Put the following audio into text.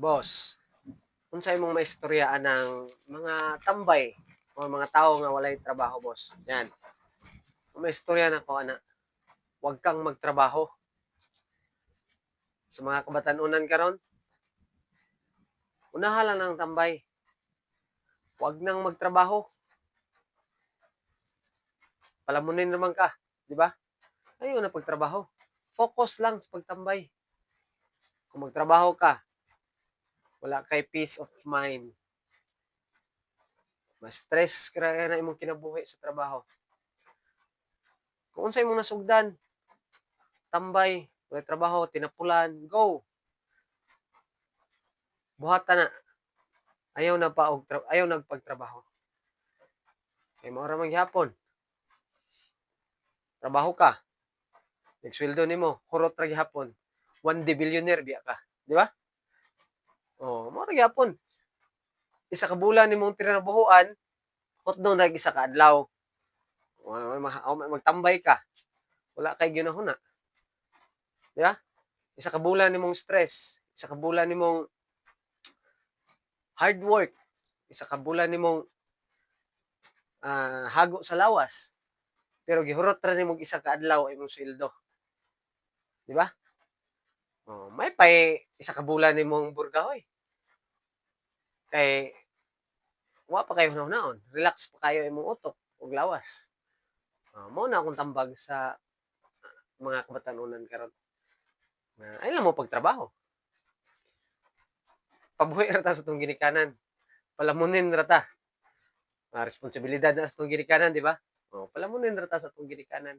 Boss, unsay imong maistoryaan ng mga tambay o mga tawo nga walay trabaho, boss? Yan. Maistorya na ko ana. Huwag kang magtrabaho. Sa mga kabatanunan karon, unaha lang ng tambay. Huwag nang magtrabaho. Palamunin naman ka, di ba? Ayaw na pagtrabaho. Focus lang sa pagtambay. Kung magtrabaho ka, wala kay peace of mind. Mas stress kaya na imong kinabuhi sa trabaho. Kung unsay imong nasugdan, tambay, wala trabaho, tinapulan, go. Buhatan na. Ayaw nagpagtrabaho. Kay mao ra man gyapon. Trabaho ka, nagsweldo nimo, hurot ra gyapon. One day billionaire biya ka, di ba? Oh, mao ra gyapon. Isa ka bulan nimong tinabuhuan, hotdog na isa ka adlaw. Magtambay ka. Wala kay ginahuna. Di ba? Isa ka bulan nimong stress, isa ka bulan nimong hard work, isa ka bulan nimong hago sa lawas. Pero gihurot ra nimo isa ka adlaw imong sweldo. Di ba? Oh, may pay isa ka bulan nimong burgahoy. Kay wa pa kayo hunahon. Relax pa kayo imong utok ug lawas. Mao na akong tambag sa mga kabatanunan karon. Ay lang mo pagtrabaho. Pabuhi ra ta sa itong ginikanan. Palamunin ra ta. Responsibilidad na sa itong ginikanan, di ba? Palamunin ra ta sa itong ginikanan.